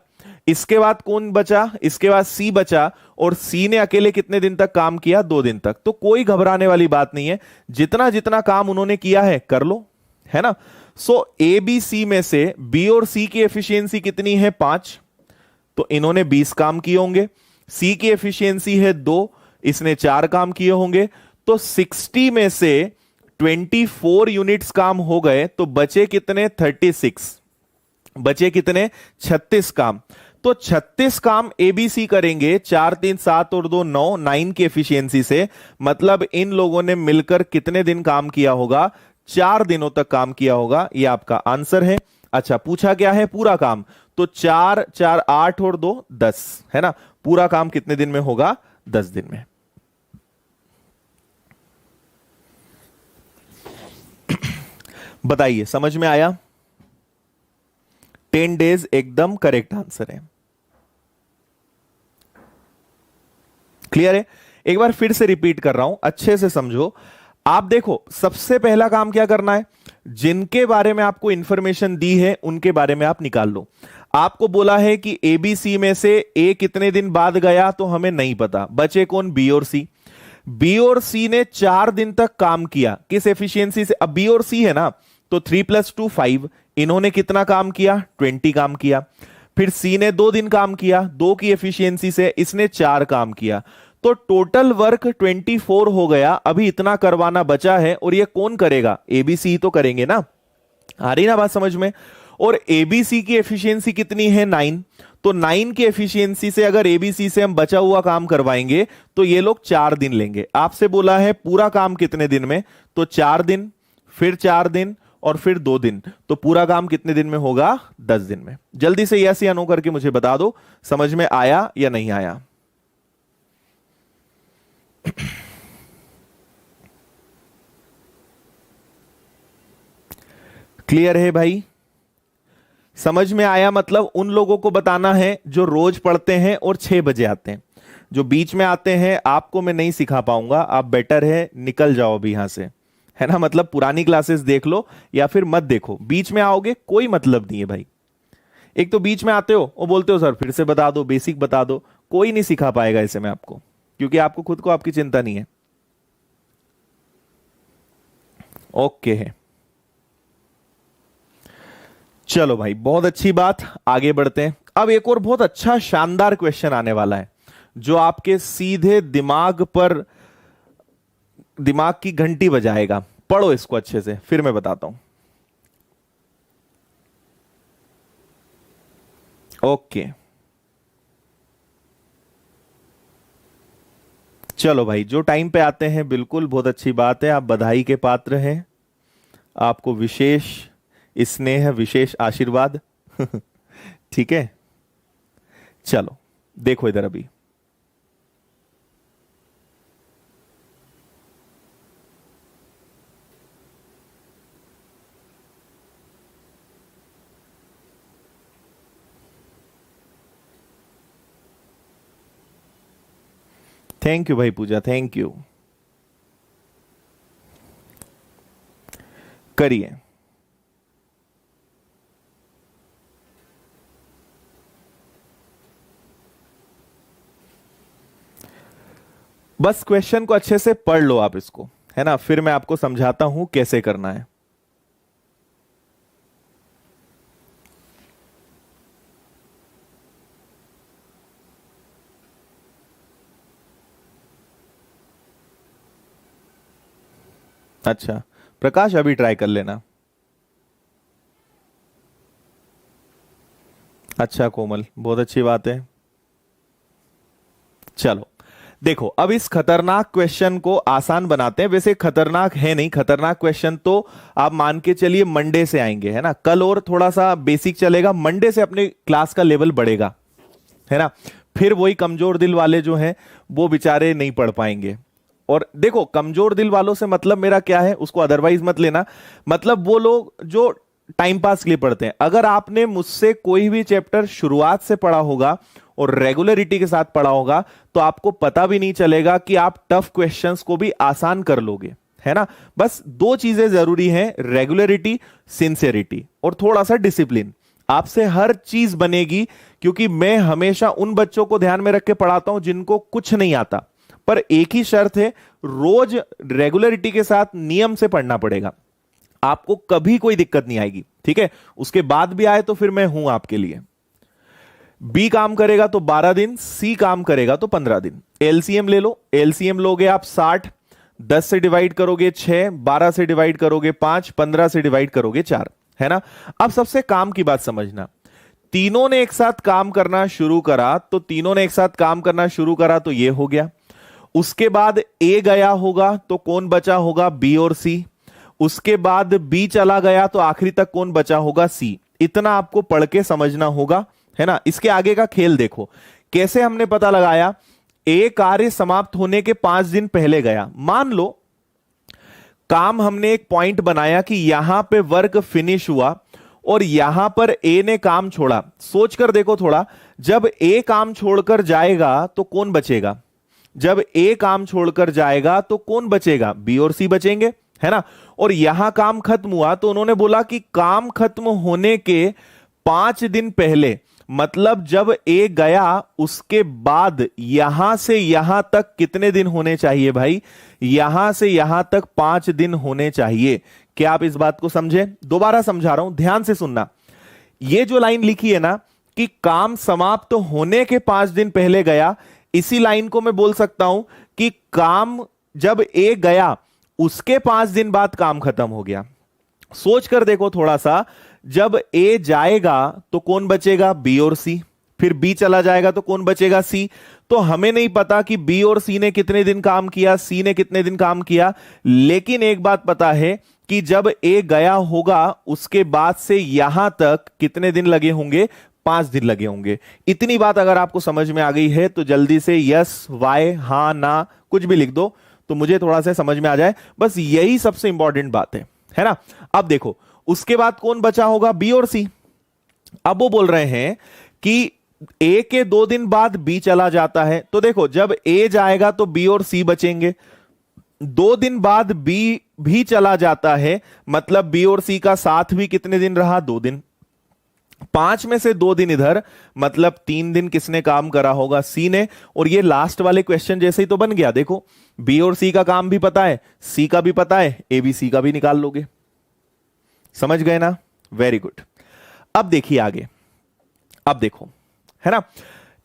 इसके बाद कौन बचा? इसके बाद सी बचा, और सी ने अकेले कितने दिन तक काम किया? 2 दिन तक। तो कोई घबराने वाली बात नहीं है, जितना जितना काम उन्होंने किया है कर लो, है ना। सो ए बी सी में से बी और सी की एफिशिएंसी कितनी है? 5, तो इन्होंने 20 काम किए होंगे। सी की एफिशिएंसी है 2, इसने 4 काम किए होंगे। तो 60 में से 24 यूनिट्स काम हो गए, तो बचे कितने? 36। बचे कितने? 36 काम। तो 36 काम एबीसी करेंगे, 4 3 7 और 2 9, 9 की एफिशिएंसी से। मतलब इन लोगों ने मिलकर कितने दिन काम किया होगा? 4 दिनों तक काम किया होगा। यह आपका आंसर है। अच्छा, पूछा क्या है? पूरा काम। तो 4 4 8 और 2 10, है ना। पूरा काम कितने दिन में होगा? 10 दिन में। बताइए, समझ में आया? 10 डेज एकदम करेक्ट आंसर है। क्लियर है? एक बार फिर से रिपीट कर रहा हूं, अच्छे से समझो। आप देखो, सबसे पहला काम क्या करना है? जिनके बारे में आपको इंफॉर्मेशन दी है उनके बारे में आप निकाल लो। आपको बोला है कि एबीसी में से ए कितने दिन बाद गया, तो हमें नहीं पता। बचे कौन? बी और सी। बी और सी ने 4 दिन तक काम किया, किस एफिशिएंसी से? अब बी और सी है ना, तो 3 + 2 5। इन्होंने कितना काम किया? 20 काम किया। फिर सी ने 2 दिन काम किया, 2 की एफिशिएंसी से इसने 4 काम किया, तो टोटल वर्क 24 हो गया। अभी इतना करवाना बचा है और ये कौन करेगा? एबीसी तो करेंगे ना। आ रही ना बात समझ में? और एबीसी की एफिशिएंसी कितनी है? 9। तो 9 की एफिशिएंसी से अगर एबीसी से हम बचा हुआ काम करवाएंगे तो ये लोग 4 दिन लेंगे। आपसे बोला है पूरा काम कितने दिन में, तो 4 दिन, फिर 4 दिन और फिर 2 दिन, तो पूरा काम कितने दिन में होगा? 10 दिन में। जल्दी से यस या नो करके मुझे बता दो, समझ में आया या नहीं आया? क्लियर है भाई? समझ में आया? मतलब उन लोगों को बताना है जो रोज पढ़ते हैं और 6 बजे आते हैं। जो बीच में आते हैं आपको मैं नहीं सिखा पाऊंगा, आप बेटर है निकल जाओ अभी यहां से, है ना? मतलब पुरानी क्लासेस देख लो या फिर मत देखो, बीच में आओगे कोई मतलब नहीं है भाई। एक तो बीच में आते हो और बोलते हो सर फिर से बता दो, बेसिक बता दो, कोई नहीं सिखा पाएगा इसे मैं आपको, क्योंकि आपको खुद को आपकी चिंता नहीं है। ओके है, चलो भाई बहुत अच्छी बात, आगे बढ़ते हैं। अब एक और बहुत अच्छा शानदार क्वेश्चन आने वाला है जो आपके सीधे दिमाग पर दिमाग की घंटी बजाएगा। पढ़ो इसको अच्छे से, फिर मैं बताता हूं। ओके चलो भाई, जो टाइम पे आते हैं बिल्कुल बहुत अच्छी बात है, आप बधाई के पात्र हैं, आपको विशेष स्नेह, विशेष आशीर्वाद। ठीक है, चलो देखो इधर अभी। थैंक यू भाई पूजा, थैंक यू। करिए। बस क्वेश्चन को अच्छे से पढ़ लो आप इसको, है ना? फिर मैं आपको समझाता हूं कैसे करना है। अच्छा प्रकाश, अभी ट्राई कर लेना। अच्छा कोमल, बहुत अच्छी बात है। चलो देखो, अब इस खतरनाक क्वेश्चन को आसान बनाते हैं। वैसे खतरनाक है नहीं, खतरनाक क्वेश्चन तो आप मान के चलिए मंडे से आएंगे, है ना? कल और थोड़ा सा बेसिक चलेगा, मंडे से अपने क्लास का लेवल बढ़ेगा, है ना? फिर वही कमजोर दिल वाले जो हैं वो बेचारे नहीं पढ़ पाएंगे। और देखो कमजोर दिल वालों से मतलब मेरा क्या है, उसको अदरवाइज मत लेना। मतलब वो लोग जो टाइम पास के लिए पढ़ते हैं। अगर आपने मुझसे कोई भी चैप्टर शुरुआत से पढ़ा होगा और रेगुलरिटी के साथ पढ़ा होगा तो आपको पता भी नहीं चलेगा कि आप टफ क्वेश्चंस को भी आसान कर लोगे, है ना? बस 2 चीजें जरूरी हैं, रेगुलरिटी, सिंसियरिटी और थोड़ा सा डिसिप्लिन। आपसे हर चीज बनेगी, क्योंकि मैं हमेशा उन बच्चों को ध्यान में रख के पढ़ाता हूं जिनको कुछ नहीं आता। पर एक ही शर्त है, रोज रेगुलरिटी के साथ नियम से पढ़ना पड़ेगा, आपको कभी कोई दिक्कत नहीं आएगी, ठीक है? उसके बाद भी आए तो फिर मैं हूं आपके लिए। बी काम करेगा तो 12 दिन, सी काम करेगा तो 15 दिन। एलसीएम ले लो, एलसीएम लोगे आप 60, 10 से डिवाइड करोगे 6, 12 से डिवाइड करोगे 5, 15 से डिवाइड करोगे 4, है ना? अब सबसे काम की बात समझना, तीनों ने एक साथ काम करना शुरू करा तो तीनों ने एक साथ काम करना शुरू करा तो ये हो गया। उसके बाद ए गया होगा तो कौन बचा होगा? बी और सी। उसके बाद बी चला गया तो आखिरी तक कौन बचा होगा? सी। इतना आपको पढ़ के समझना होगा, है ना? इसके आगे का खेल देखो कैसे हमने पता लगाया। ए कार्य समाप्त होने के 5 दिन पहले गया। मान लो काम हमने एक पॉइंट बनाया कि यहां पे वर्क फिनिश हुआ और यहां पर ए ने काम छोड़ा। सोचकर देखो थोड़ा, जब ए काम छोड़कर जाएगा तो कौन बचेगा? जब ए काम छोड़कर जाएगा तो कौन बचेगा? बी और सी बचेंगे, है ना? और यहां काम खत्म हुआ तो उन्होंने बोला कि काम खत्म होने के 5 दिन पहले, मतलब जब ए गया उसके बाद यहां से यहां तक कितने दिन होने चाहिए भाई? यहां से यहां तक 5 दिन होने चाहिए। क्या आप इस बात को समझे? दोबारा समझा रहा हूं, ध्यान से सुनना। ये जो लाइन लिखी है ना, कि काम समाप्त होने के 5 दिन पहले गया, इसी लाइन को मैं बोल सकता हूं कि काम जब ए गया उसके 5 दिन बाद काम खत्म हो गया। सोच कर देखो थोड़ा सा, जब ए जाएगा तो कौन बचेगा? बी और सी। फिर बी चला जाएगा तो कौन बचेगा? सी। तो हमें नहीं पता कि बी और सी ने कितने दिन काम किया, सी ने कितने दिन काम किया, लेकिन एक बात पता है कि जब ए गया होगा उसके बाद से यहां तक कितने दिन लगे होंगे? 5 दिन लगे होंगे। इतनी बात अगर आपको समझ में आ गई है तो जल्दी से यस, वाई, हां, ना कुछ भी लिख दो तो मुझे थोड़ा सा समझ में आ जाए। बस यही सबसे इंपॉर्टेंट बात है ना। अब देखो उसके बाद कौन बचा होगा? बी और सी। अब वो बोल रहे हैं कि ए के 2 दिन बाद बी चला जाता है, तो देखो जब ए जाएगा तो बी और सी बचेंगे। 2 दिन बाद बी भी चला जाता है, मतलब बी और सी का साथ भी कितने दिन रहा? 2 दिन। 5 में से 2 दिन इधर, मतलब 3 दिन किसने काम करा होगा? सी ने। और ये लास्ट वाले क्वेश्चन जैसे ही तो बन गया। देखो बी और सी का काम भी पता है, सी का भी पता है, ए बी सी का भी निकाल लोगे। समझ गए ना? Very good. अब देखिए आगे। अब देखो, है ना,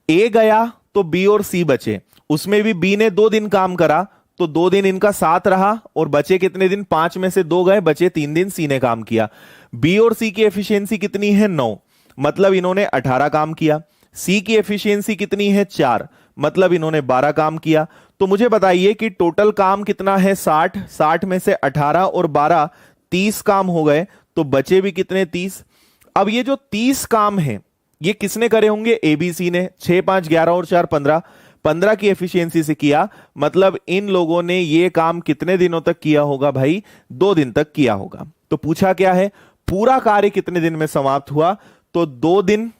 ए गया तो बी और सी बचे, उसमें भी बी ने 2 दिन काम करा तो 2 दिन इनका साथ रहा और बचे कितने दिन? 5 में से 2 गए, बचे 3 दिन सी ने काम किया। बी और सी की एफिशिएंसी कितनी है? 9, मतलब इन्होंने 18 काम किया। सी की एफिशिएंसी कितनी है? 4, मतलब इन्होंने 12 काम किया। तो मुझे बताइए कि टोटल काम कितना है? 60। 60 में से 18 और 12, 30 काम हो गए, तो बचे भी कितने? 30। अब ये जो 30 काम है ये किसने करे होंगे? एबीसी ने। 6 5 11 और 4 15, 15 की एफिशिएंसी से किया, मतलब इन लोगों ने ये काम कितने दिनों तक किया होगा भाई? 2 दिन तक किया होगा। तो पूछा क्या है? पूरा कार्य कितने दिन में समाप्त हुआ? तो 2 दिन,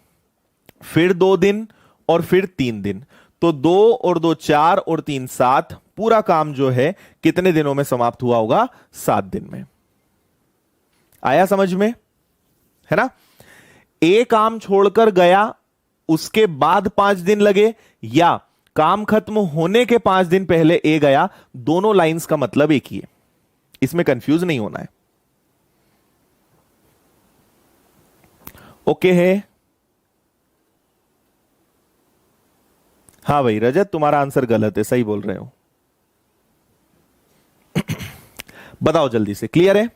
फिर 2 दिन और फिर 3 दिन। तो 2 और 2 4 और 3 7, पूरा काम जो है कितने दिनों में समाप्त हुआ होगा? 7 दिन में। आया समझ में? है ना। ए काम छोड़कर गया उसके बाद 5 दिन लगे, या काम खत्म होने के 5 दिन पहले ए गया, दोनों लाइंस का मतलब एक ही है, इसमें कंफ्यूज नहीं होना है। ओके है? हाँ भाई रजत, तुम्हारा आंसर गलत है, सही बोल रहे हो। बताओ जल्दी से, क्लियर है?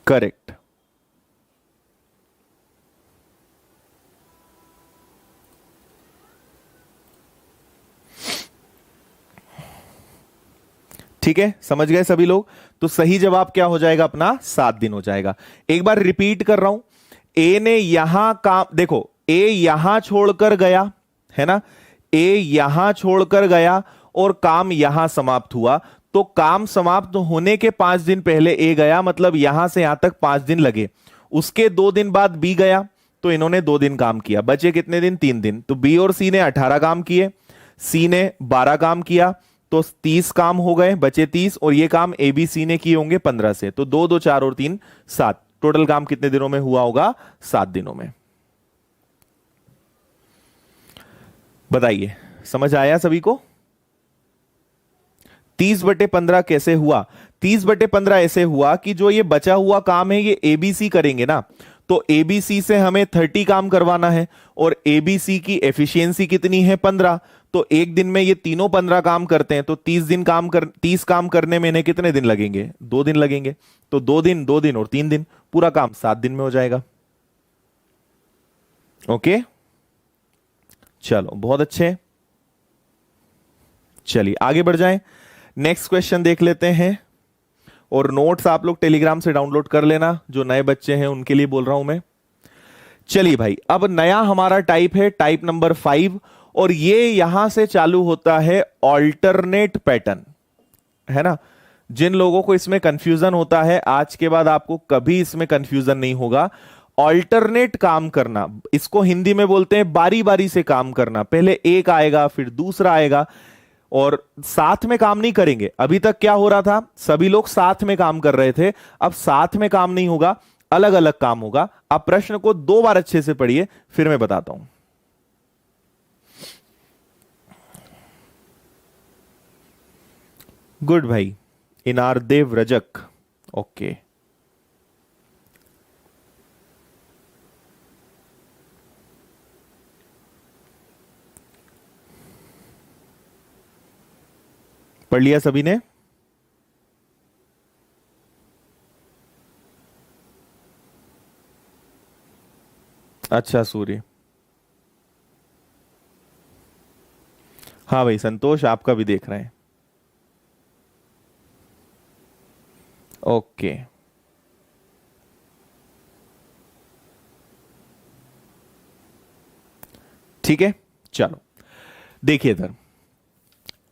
करेक्ट। ठीक है, समझ गए सभी लोग? तो सही जवाब क्या हो जाएगा अपना? 7 दिन हो जाएगा। एक बार रिपीट कर रहा हूं, ए ने यहां काम, देखो ए यहां छोड़कर गया, है ना, ए यहां छोड़कर गया और काम यहां समाप्त हुआ। तो काम समाप्त होने के 5 दिन पहले ए गया, मतलब यहां से यहां तक 5 दिन लगे। उसके 2 दिन बाद बी गया तो इन्होंने 2 दिन काम किया, बचे कितने दिन? 3 दिन। तो बी और सी ने 18 काम किए, सी ने 12 काम किया, तो 30 काम हो गए, बचे 30, और ये काम ए बी सी ने किए होंगे 15 से। तो 2 2 4 और 3 7, टोटल काम कितने दिनों में हुआ होगा? 7 दिनों में। बताइए, समझ आया सभी को? 30/15 कैसे हुआ? 30/15 ऐसे हुआ कि जो ये बचा हुआ काम है ये एबीसी करेंगे ना, तो एबीसी से हमें 30 काम करवाना है और एबीसी की एफिशिएंसी कितनी है? 15। तो एक दिन में ये तीनों 15 काम करते हैं, तो 30 काम करने में इन्हें कितने दिन लगेंगे? 2 दिन लगेंगे। तो 2 दिन, 2 दिन और 3 दिन, पूरा काम 7 दिन में हो जाएगा। ओके, चलो बहुत अच्छे। चलिए आगे बढ़ जाएं, नेक्स्ट क्वेश्चन देख लेते हैं। और नोट्स आप लोग टेलीग्राम से डाउनलोड कर लेना, जो नए बच्चे हैं उनके लिए बोल रहा हूं मैं। चलिए भाई, अब नया हमारा टाइप है टाइप नंबर 5, और ये यहां से चालू होता है ऑल्टरनेट पैटर्न, है ना। जिन लोगों को इसमें कंफ्यूजन होता है, आज के बाद आपको कभी इसमें कंफ्यूजन नहीं होगा। ऑल्टरनेट काम करना, इसको हिंदी में बोलते हैं बारी बारी से काम करना। पहले एक आएगा फिर दूसरा आएगा, और साथ में काम नहीं करेंगे। अभी तक क्या हो रहा था? सभी लोग साथ में काम कर रहे थे, अब साथ में काम नहीं होगा, अलग अलग काम होगा। आप प्रश्न को 2 बार अच्छे से पढ़िए, फिर मैं बताता हूं। गुड भाई, इनारदेव रजक। ओके, पढ़ लिया सभी ने? अच्छा सूर्य, हाँ भाई संतोष आपका भी देख रहे हैं। ओके, ठीक है, चलो देखिए इधर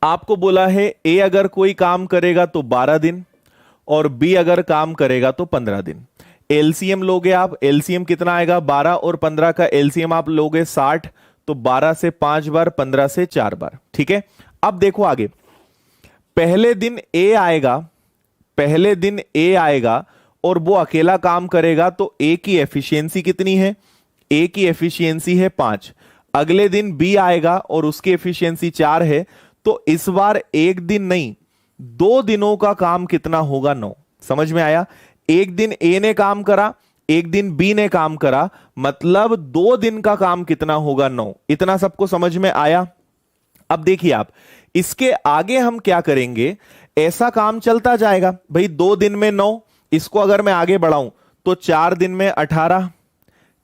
आपको बोला है ए अगर कोई काम करेगा तो 12 दिन और बी अगर काम करेगा तो 15 दिन। एलसीएम लोगे आप, एलसीएम कितना आएगा? 12 और 15 का एलसीएम आप लोगे 60, तो 12 से 5 बार, 15 से 4 बार। ठीक है, अब देखो आगे, पहले दिन ए आएगा, पहले दिन ए आएगा और वो अकेला काम करेगा, तो ए की एफिशिएंसी कितनी है? ए की एफिशिएंसी है 5। अगले दिन बी आएगा और उसकी एफिशिएंसी 4 है, तो इस बार एक दिन नहीं 2 दिनों का काम कितना होगा? 9। समझ में आया? एक दिन ए ने काम करा, एक दिन बी ने काम करा, मतलब 2 दिन का काम कितना होगा? 9। इतना सबको समझ में आया? अब देखिए आप, इसके आगे हम क्या करेंगे, ऐसा काम चलता जाएगा भाई। 2 दिन में 9, इसको अगर मैं आगे बढ़ाऊं तो 4 दिन में 18,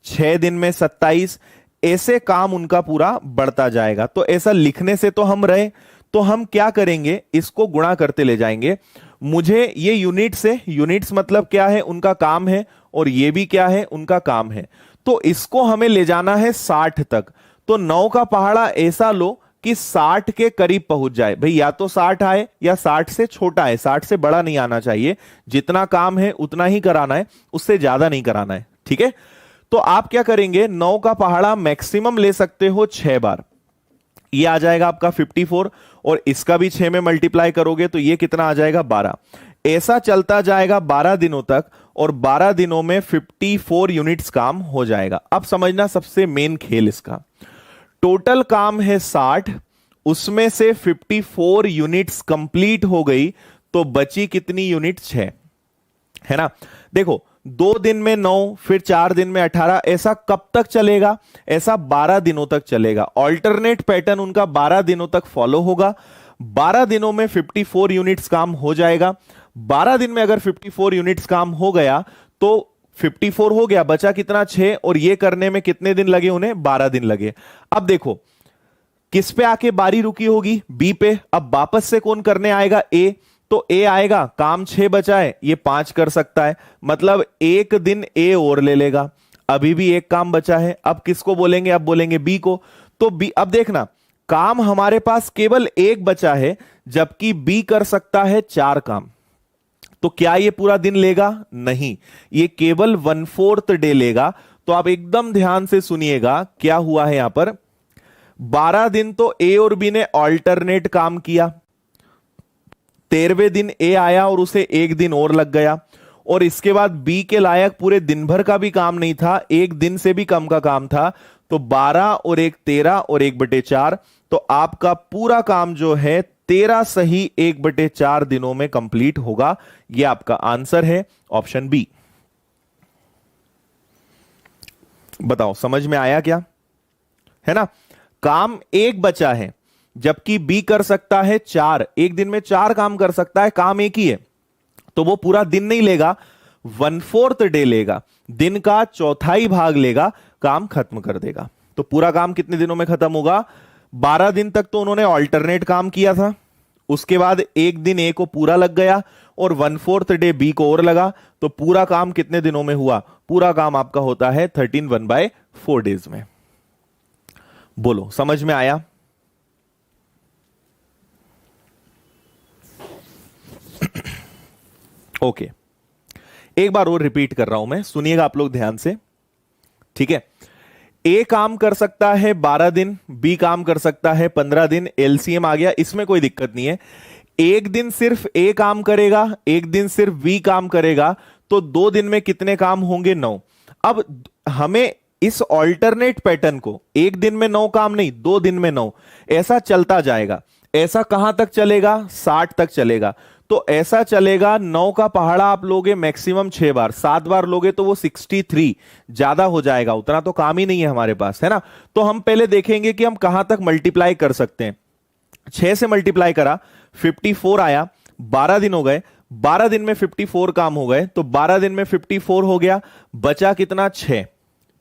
6 दिन में 27, ऐसे काम उनका पूरा बढ़ता जाएगा। तो ऐसा लिखने से तो हम रहे, तो हम क्या करेंगे, इसको गुणा करते ले जाएंगे। मुझे ये यूनिट से, यूनिट्स मतलब क्या है? उनका काम है, और ये भी क्या है? उनका काम है। तो इसको हमें ले जाना है 60 तक। तो 9 का पहाड़ा ऐसा लो कि 60 के करीब पहुंच जाए भाई, या तो 60 आए या 60 से छोटा है, 60 से बड़ा नहीं आना चाहिए। जितना काम है उतना ही कराना है, उससे ज्यादा नहीं कराना है। ठीक है, तो आप क्या करेंगे, 9 का पहाड़ा मैक्सिमम ले सकते हो 6 बार, ये आ जाएगा आपका 54, और इसका भी 6 में मल्टीप्लाई करोगे तो ये कितना आ जाएगा? 12। ऐसा चलता जाएगा 12 दिनों तक, और 12 दिनों में 54 यूनिट्स काम हो जाएगा। अब समझना सबसे मेन खेल इसका, टोटल काम है 60, उसमें से 54 यूनिट्स कंप्लीट हो गई, तो बची कितनी यूनिट? 6, है ना। देखो 2 दिन में 9, फिर 4 दिन में 18, ऐसा कब तक चलेगा? ऐसा 12 दिनों तक चलेगा। ऑल्टरनेट पैटर्न उनका 12 दिनों तक फॉलो होगा। 12 दिनों में 54 यूनिट्स काम हो जाएगा। 12 दिन में अगर 54 यूनिट्स काम हो गया तो 54 हो गया, बचा कितना? 6, और ये करने में कितने दिन लगे उन्हें? 12 दिन लगे। अब देखो किस पे आके बारी रुकी होगी? बी पे। अब वापस से कौन करने आएगा? ए। तो ए आएगा, काम 6 बचा है, ये 5 कर सकता है, मतलब एक दिन ए और ले लेगा। अभी भी एक काम बचा है, अब किसको बोलेंगे? अब बोलेंगे बी को। तो बी, अब देखना काम हमारे पास केवल एक बचा है, जबकि बी कर सकता है 4 काम। तो क्या ये पूरा दिन लेगा? नहीं, ये केवल 1/4 डे लेगा। तो आप एकदम ध्यान से सुनिएगा क्या हुआ है यहां पर। 12 दिन तो ए और बी ने ऑल्टरनेट काम किया, 13वें दिन ए आया और उसे एक दिन और लग गया, और इसके बाद बी के लायक पूरे दिन भर का भी काम नहीं था, एक दिन से भी कम का काम था। तो 12 और 1 13 और 1/4, तो आपका पूरा काम जो है 13 सही 1/4 दिनों में कंप्लीट होगा। यह आपका आंसर है, ऑप्शन बी। बताओ समझ में आया क्या? है ना, काम एक बचा है, जबकि बी कर सकता है 4, एक दिन में 4 काम कर सकता है, काम एक ही है, तो वो पूरा दिन नहीं लेगा, 1/4 डे लेगा, दिन का चौथाई भाग लेगा, काम खत्म कर देगा। तो पूरा काम कितने दिनों में खत्म होगा? 12 दिन तक तो उन्होंने ऑल्टरनेट काम किया था, उसके बाद एक दिन ए को पूरा लग गया और 1/4 डे बी को और लगा, तो पूरा काम कितने दिनों में हुआ? पूरा काम आपका होता है 13 1/4 डेज में। बोलो समझ में आया? ओके, एक बार और रिपीट कर रहा हूं मैं, सुनिएगा आप लोग ध्यान से। ठीक है, ए काम कर सकता है 12 दिन, बी काम कर सकता है 15 दिन, एलसीएम आ गया, इसमें कोई दिक्कत नहीं है। एक दिन सिर्फ ए काम करेगा, एक दिन सिर्फ बी काम करेगा, तो 2 दिन में कितने काम होंगे? 9। अब हमें इस ऑल्टरनेट पैटर्न को एक दिन में 9 काम नहीं, 2 दिन में 9, ऐसा चलता जाएगा। ऐसा कहां तक चलेगा? 60 तक चलेगा। तो ऐसा चलेगा, 9 का पहाड़ा आप लोगे मैक्सिमम 6 बार, 7 बार लोगे तो वो 63 ज्यादा हो जाएगा, उतना तो काम ही नहीं है हमारे पास, है ना। तो हम पहले देखेंगे कि हम कहां तक मल्टीप्लाई कर सकते हैं। 6 से मल्टीप्लाई करा, 54 आया, 12 दिन हो गए, 12 दिन में 54 काम हो गए, तो 12 दिन में 54 हो गया, बचा कितना? 6।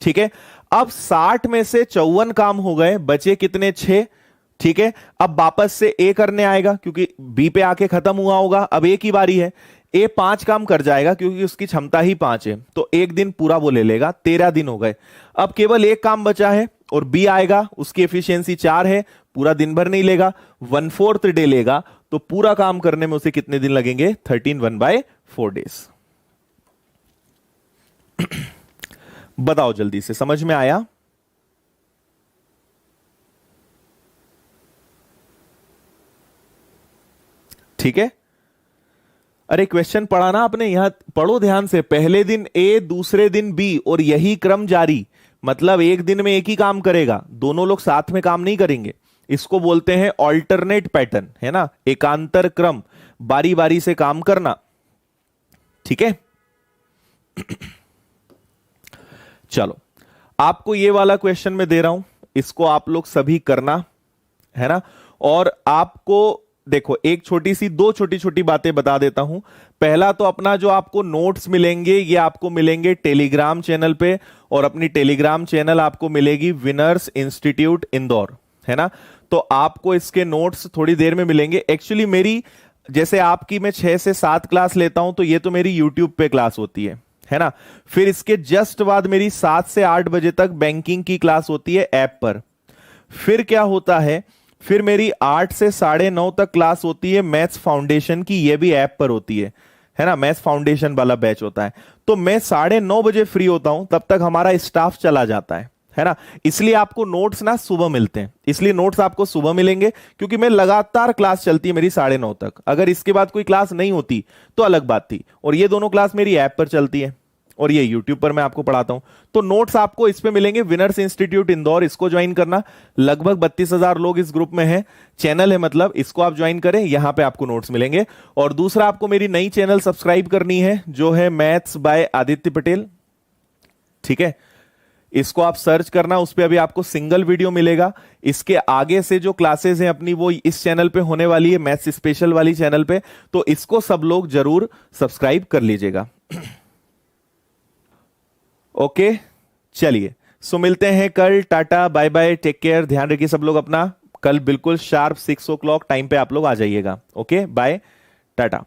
ठीक है, अब 60 में से 54 काम हो गए, बचे कितने? 6। ठीक है, अब वापस से ए करने आएगा क्योंकि बी पे आके खत्म हुआ होगा, अब ए की बारी है। ए 5 काम कर जाएगा क्योंकि उसकी क्षमता ही 5 है, तो एक दिन पूरा वो ले लेगा, 13 दिन हो गए। अब केवल एक काम बचा है और बी आएगा, उसकी एफिशिएंसी 4 है, पूरा दिन भर नहीं लेगा, 1/4 डे लेगा, तो पूरा काम करने में उसे कितने दिन लगेंगे? 13 1/4 डेज। बताओ जल्दी से, समझ में आया? ठीक है, अरे क्वेश्चन पढ़ा ना आपने, यहां पढ़ो ध्यान से। पहले दिन ए, दूसरे दिन बी, और यही क्रम जारी, मतलब एक दिन में एक ही काम करेगा, दोनों लोग साथ में काम नहीं करेंगे। इसको बोलते हैं ऑल्टरनेट पैटर्न, है ना, एकांतर क्रम, बारी बारी से काम करना। ठीक है, चलो आपको ये वाला क्वेश्चन मैं दे रहा हूं, इसको आप लोग सभी करना, है ना। और आपको देखो, एक छोटी सी, दो छोटी छोटी बातें बता देता हूं। पहला तो अपना जो आपको नोट्स मिलेंगे, ये आपको मिलेंगे टेलीग्राम चैनल पे, और अपनी टेलीग्राम चैनल आपको मिलेगी विनर्स इंस्टीट्यूट इंदौर, है ना। तो आपको इसके नोट्स थोड़ी देर में मिलेंगे। एक्चुअली मेरी, जैसे आपकी मैं 6 से 7 क्लास लेता हूं, तो ये तो मेरी यूट्यूब पे क्लास होती है ना। फिर इसके जस्ट बाद मेरी 7 से 8 बजे तक बैंकिंग की क्लास होती है ऐप पर। फिर क्या होता है, फिर मेरी 8 से 9:30 तक क्लास होती है मैथ्स फाउंडेशन की, ये भी ऐप पर होती है ना, मैथ्स फाउंडेशन वाला बैच होता है। तो मैं 9:30 बजे फ्री होता हूं, तब तक हमारा स्टाफ चला जाता है ना। इसलिए आपको नोट्स ना सुबह मिलते हैं, इसलिए नोट्स आपको सुबह मिलेंगे, क्योंकि मैं लगातार क्लास चलती है मेरी 9:30 तक। अगर इसके बाद कोई क्लास नहीं होती तो अलग बात थी। और ये दोनों क्लास मेरी ऐप पर चलती है, और ये यूट्यूब पर मैं आपको पढ़ाता हूं। तो नोट्स आपको इस पे मिलेंगे, विनर्स इंस्टीट्यूट इंदौर, इसको ज्वाइन करना। लगभग 32,000 लोग इस ग्रुप में हैं, चैनल है मतलब, इसको आप ज्वाइन करें, यहां पे आपको नोट्स मिलेंगे। और दूसरा, आपको मेरी नई चैनल सब्सक्राइब करनी है, जो है मैथ्स बाय आदित्य पटेल। ठीक है, इसको आप सर्च करना, उस पे अभी आपको सिंगल वीडियो मिलेगा। इसके आगे से जो क्लासेस हैं अपनी, वो इस चैनल पे होने वाली है, मैथ्स स्पेशल वाली चैनल पे। तो इसको सब लोग जरूर सब्सक्राइब कर लीजिएगा। ओके, चलिए, सो मिलते हैं कल। Tata, bye bye, take care, ध्यान रखिए सब लोग अपना। कल बिल्कुल शार्प 6 o'clock टाइम पे आप लोग आ जाइएगा। Okay, bye, Tata.